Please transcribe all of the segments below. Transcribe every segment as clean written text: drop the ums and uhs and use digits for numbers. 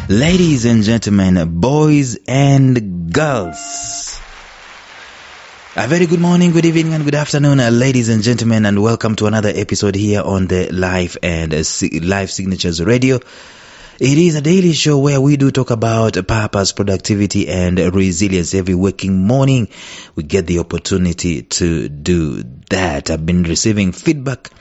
Ladies and gentlemen, boys and girls, a very good morning, good evening, and good afternoon, ladies and gentlemen, and welcome to another episode here on the Life and Life Signatures Radio. It is a daily show where we do talk about purpose, productivity, and resilience. Every waking morning, we get the opportunity to do that. I've been receiving feedback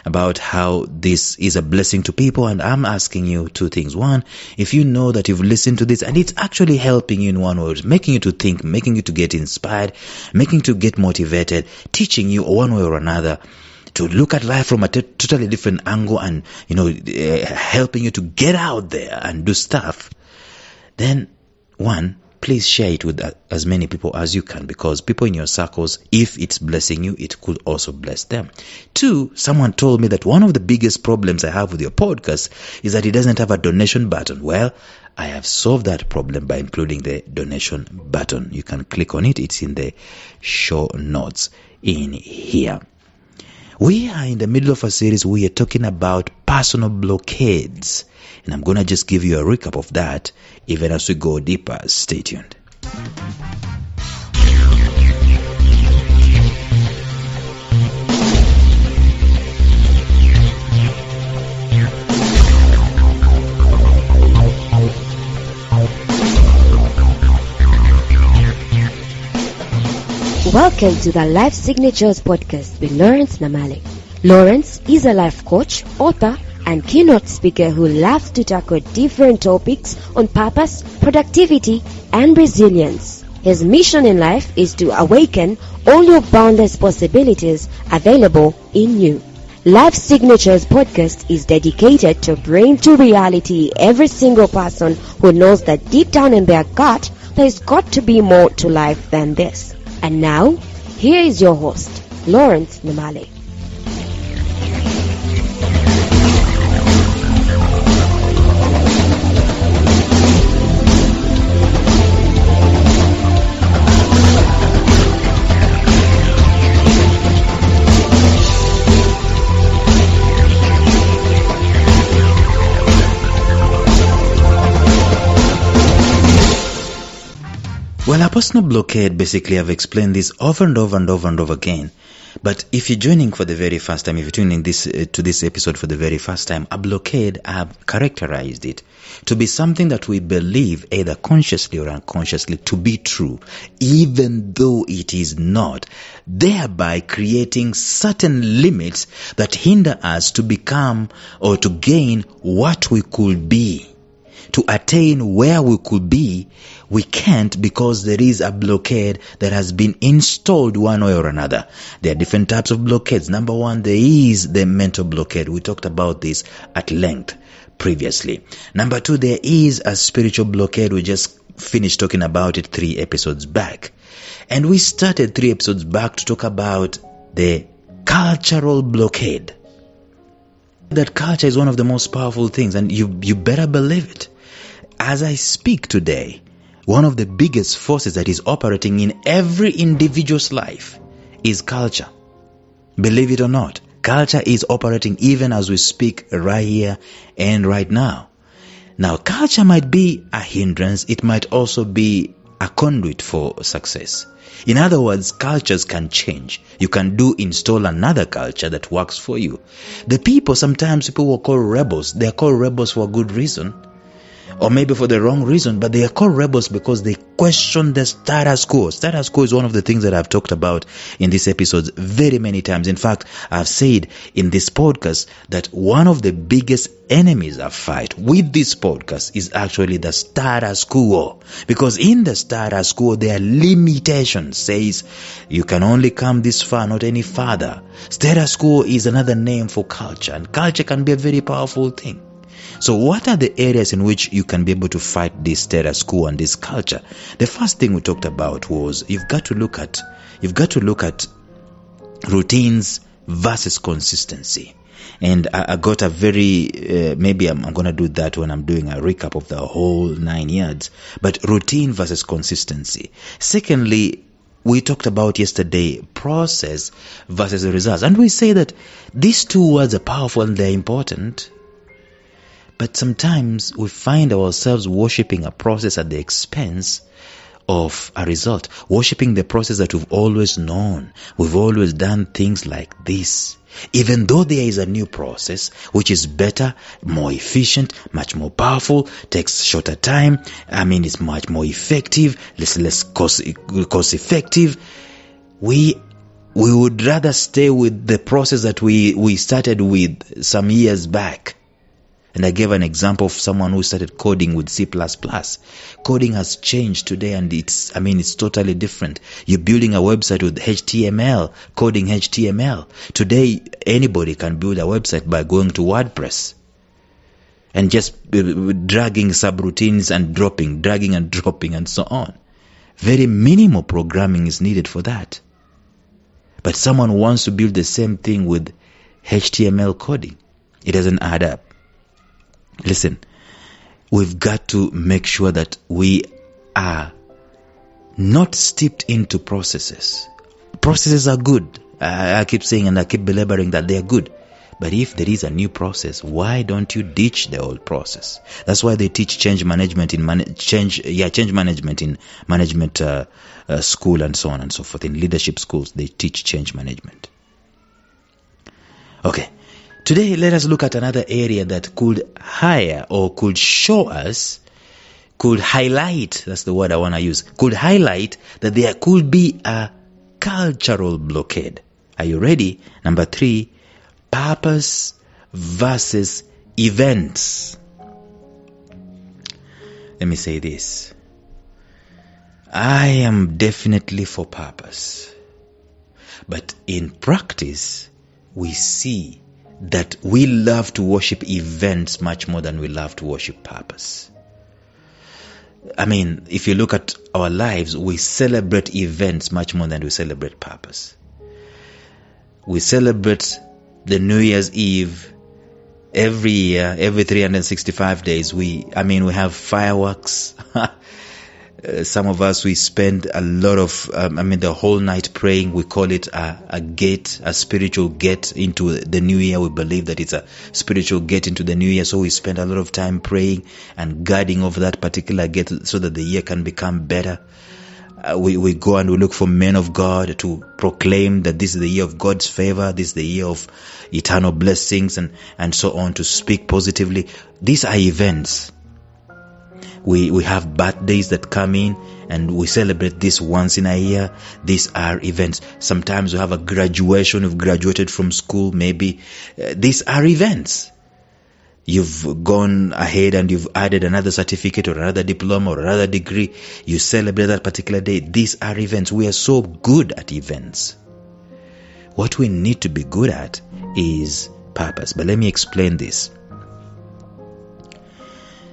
about how this is a blessing to people, and I'm asking you two things. One, if you know that you've listened to this and it's actually helping you in one way, making you to think, making you to get inspired, making you to get motivated, teaching you one way or another to look at life from a totally different angle, and helping you to get out there and do stuff, then one, please share it with as many people as you can, because people in your circles, if it's blessing you, it could also bless them. Two, someone told me that one of the biggest problems I have with your podcast is that it doesn't have a donation button. Well, I have solved that problem by including the donation button. You can click on it. It's in the show notes in here. We are in the middle of a series where we are talking about personal blockades. And I'm going to just give you a recap of that even as we go deeper. Stay tuned. Welcome to the Life Signatures podcast with Lawrence Namale. Lawrence is a life coach, author, and keynote speaker who loves to tackle different topics on purpose, productivity, and resilience. His mission in life is to awaken all your boundless possibilities available in you. Life Signatures podcast is dedicated to bring to reality every single person who knows that deep down in their gut, there's got to be more to life than this. And now, here is your host, Lawrence Namale. Well, a personal blockade, basically, I've explained this over and over again. But if you're joining for the very first time, if you're tuning to this episode for the very first time, a blockade, I've characterized it to be something that we believe, either consciously or unconsciously, to be true, even though it is not, thereby creating certain limits that hinder us to become or to gain what we could be. To attain where we could be, we can't, because there is a blockade that has been installed one way or another. There are different types of blockades. Number one, there is the mental blockade. We talked about this at length previously. Number two, there is a spiritual blockade. We just finished talking about it 3 episodes back. And we started 3 episodes back to talk about the cultural blockade. That culture is one of the most powerful things, and you better believe it. As I speak today, one of the biggest forces that is operating in every individual's life is culture. Believe it or not, culture is operating even as we speak right here and right now. Now, culture might be a hindrance. It might also be a conduit for success. In other words, cultures can change. You can install another culture that works for you. Sometimes people will call rebels. They are called rebels for a good reason, or maybe for the wrong reason, but they are called rebels because they question the status quo. Status quo is one of the things that I've talked about in these episodes very many times. In fact, I've said in this podcast that one of the biggest enemies I fight with this podcast is actually the status quo. Because in the status quo, there are limitations. Says you can only come this far, not any farther. Status quo is another name for culture, and culture can be a very powerful thing. So what are the areas in which you can be able to fight this status quo and this culture? The first thing we talked about was you've got to look at routines versus consistency. And I got a very, maybe I'm going to do that when I'm doing a recap of the whole 9 yards, but routine versus consistency. Secondly, we talked about yesterday process versus results. And we say that these two words are powerful and they're important. But sometimes we find ourselves worshipping a process at the expense of a result, worshipping the process that we've always known. We've always done things like this. Even though there is a new process which is better, more efficient, much more powerful, takes shorter time, it's much more effective, less cost effective, we would rather stay with the process that we started with some years back. And I gave an example of someone who started coding with C++. Coding has changed today, and it's totally different. You're building a website with HTML, coding HTML. Today, anybody can build a website by going to WordPress and just dragging subroutines and dragging and dropping and so on. Very minimal programming is needed for that. But someone wants to build the same thing with HTML coding. It doesn't add up. Listen, we've got to make sure that we are not steeped into processes. Processes are good. I keep saying and I keep belaboring that they are good. But if there is a new process, why don't you ditch the old process? That's why they teach change management in management school and so on and so forth. In leadership schools, they teach change management. Okay. Today, let us look at another area that could highlight, that's the word I want to use, could highlight that there could be a cultural blockade. Are you ready? Number 3, purpose versus events. Let me say this. I am definitely for purpose. But in practice, we see that we love to worship events much more than we love to worship purpose. If you look at our lives, we celebrate events much more than we celebrate purpose. We celebrate the New Year's Eve every year, every 365 days. We have fireworks. Some of us, we spend a lot of, the whole night praying. We call it a spiritual gate into the new year. We believe that it's a spiritual gate into the new year. So we spend a lot of time praying and guarding over that particular gate so that the year can become better. We go and we look for men of God to proclaim that this is the year of God's favor. This is the year of eternal blessings and so on, to speak positively. These are events. We have birthdays that come in and we celebrate this once in a year. These are events. Sometimes we have a graduation. We've graduated from school, maybe. These are events. You've gone ahead and you've added another certificate or another diploma or another degree. You celebrate that particular day. These are events. We are so good at events. What we need to be good at is purpose. But let me explain this.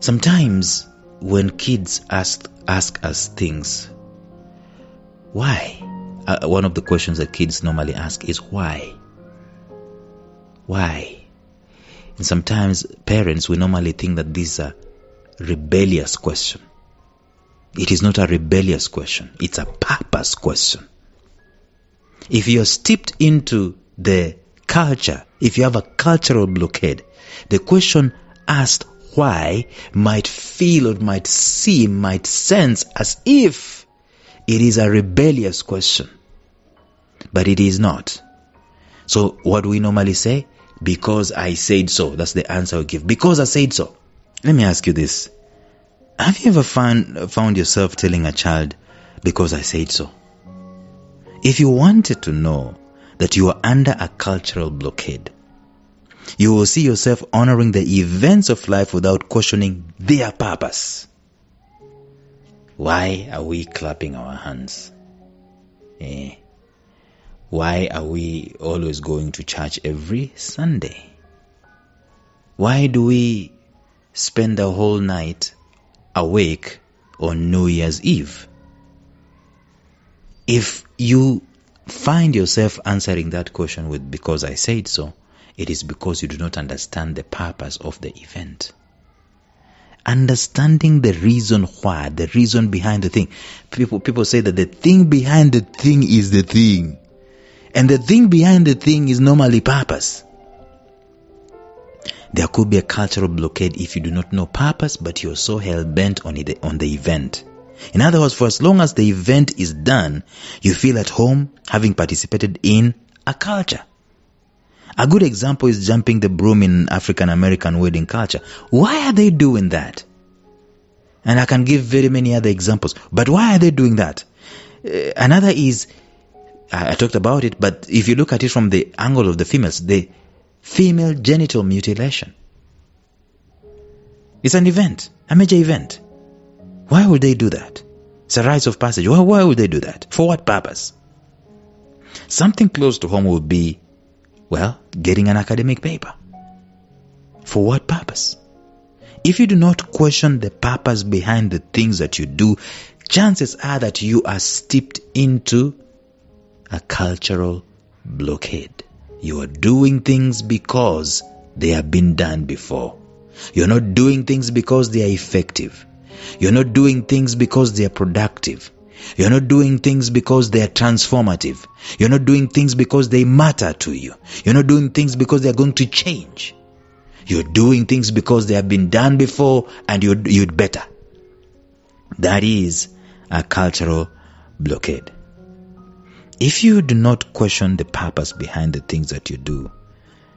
Sometimes when kids ask us things, why? One of the questions that kids normally ask is why? Why? And sometimes parents, we normally think that this is a rebellious question. It is not a rebellious question. It's a purpose question. If you're steeped into the culture, if you have a cultural blockade, the question asked why might feel or might seem, might sense as if it is a rebellious question. But it is not. So what do we normally say? Because I said so. That's the answer we give. Because I said so. Let me ask you this. Have you ever found yourself telling a child, because I said so? If you wanted to know that you are under a cultural blockade, you will see yourself honoring the events of life without questioning their purpose. Why are we clapping our hands? Why are we always going to church every Sunday? Why do we spend the whole night awake on New Year's Eve? If you find yourself answering that question with because I said so, it is because you do not understand the purpose of the event. Understanding the reason why, the reason behind the thing. People say that the thing behind the thing is the thing. And the thing behind the thing is normally purpose. There could be a cultural blockade if you do not know purpose, but you're so hell-bent on the event. In other words, for as long as the event is done, you feel at home having participated in a culture. A good example is jumping the broom in African American wedding culture. Why are they doing that? And I can give very many other examples. But why are they doing that? Another is, I talked about it, but if you look at it from the angle of the females, the female genital mutilation. It's an event, a major event. Why would they do that? It's a rite of passage. Why would they do that? For what purpose? Something close to home would be, well, getting an academic paper. For what purpose? If you do not question the purpose behind the things that you do, chances are that you are steeped into a cultural blockade. You are doing things because they have been done before. You're not doing things because they are effective. You're not doing things because they are productive. You're not doing things because they are transformative. You're not doing things because they matter to you. You're not doing things because they are going to change. You're doing things because they have been done before and you'd better. That is a cultural blockade. If you do not question the purpose behind the things that you do,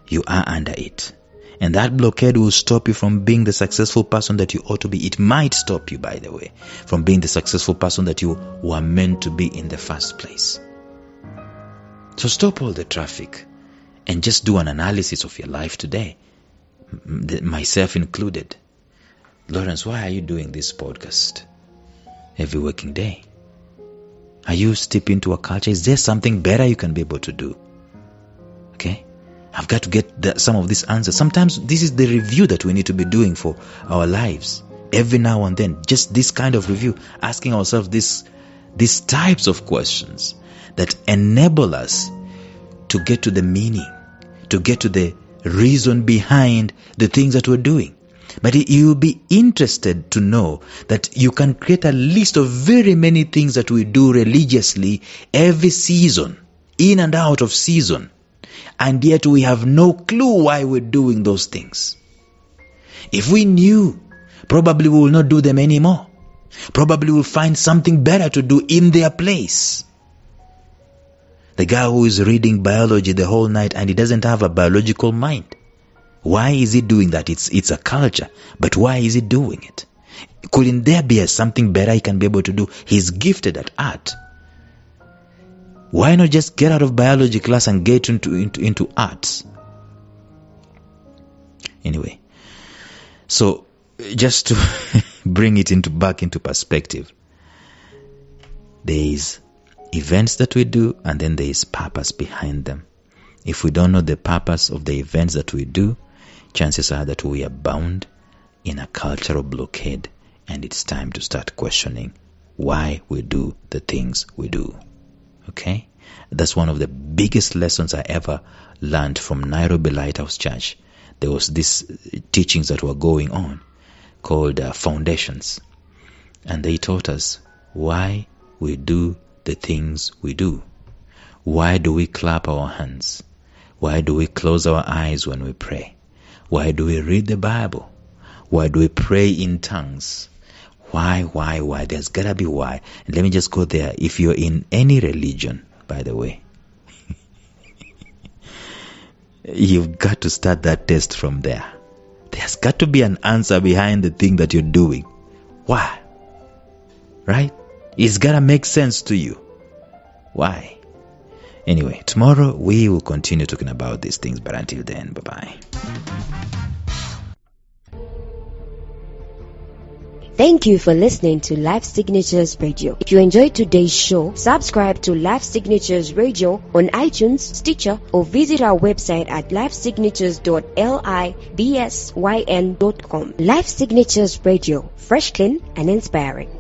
you are under it. And that blockade will stop you from being the successful person that you ought to be. It might stop you, by the way, from being the successful person that you were meant to be in the first place. So stop all the traffic and just do an analysis of your life today, myself included. Lawrence, why are you doing this podcast every working day? Are you stepping into a culture? Is there something better you can be able to do? Okay? I've got to get some of these answers. Sometimes this is the review that we need to be doing for our lives. Every now and then, just this kind of review, asking ourselves these types of questions that enable us to get to the meaning, to get to the reason behind the things that we're doing. But you'll be interested to know that you can create a list of very many things that we do religiously every season, in and out of season. And yet we have no clue why we're doing those things. If we knew, probably we will not do them anymore. Probably we'll find something better to do in their place. The guy who is reading biology the whole night and he doesn't have a biological mind. Why is he doing that? It's a culture. But why is he doing it? Couldn't there be something better he can be able to do? He's gifted at art. Why not just get out of biology class and get into arts? Anyway, so just to bring it back into perspective, there is events that we do and then there is purpose behind them. If we don't know the purpose of the events that we do, chances are that we are bound in a cultural blockade, and it's time to start questioning why we do the things we do. Okay? That's one of the biggest lessons I ever learned from Nairobi Lighthouse Church. There was these teachings that were going on called Foundations. And they taught us why we do the things we do. Why do we clap our hands? Why do we close our eyes when we pray? Why do we read the Bible? Why do we pray in tongues? Why? There's gotta be why. And let me just go there. If you're in any religion, by the way, you've got to start that test from there. There's got to be an answer behind the thing that you're doing. Why? Right? It's gotta make sense to you. Why? Anyway, tomorrow we will continue talking about these things, but until then, bye-bye. Thank you for listening to Life Signatures Radio. If you enjoyed today's show, subscribe to Life Signatures Radio on iTunes, Stitcher, or visit our website at lifesignatures.libsyn.com. Life Signatures Radio, fresh, clean, and inspiring.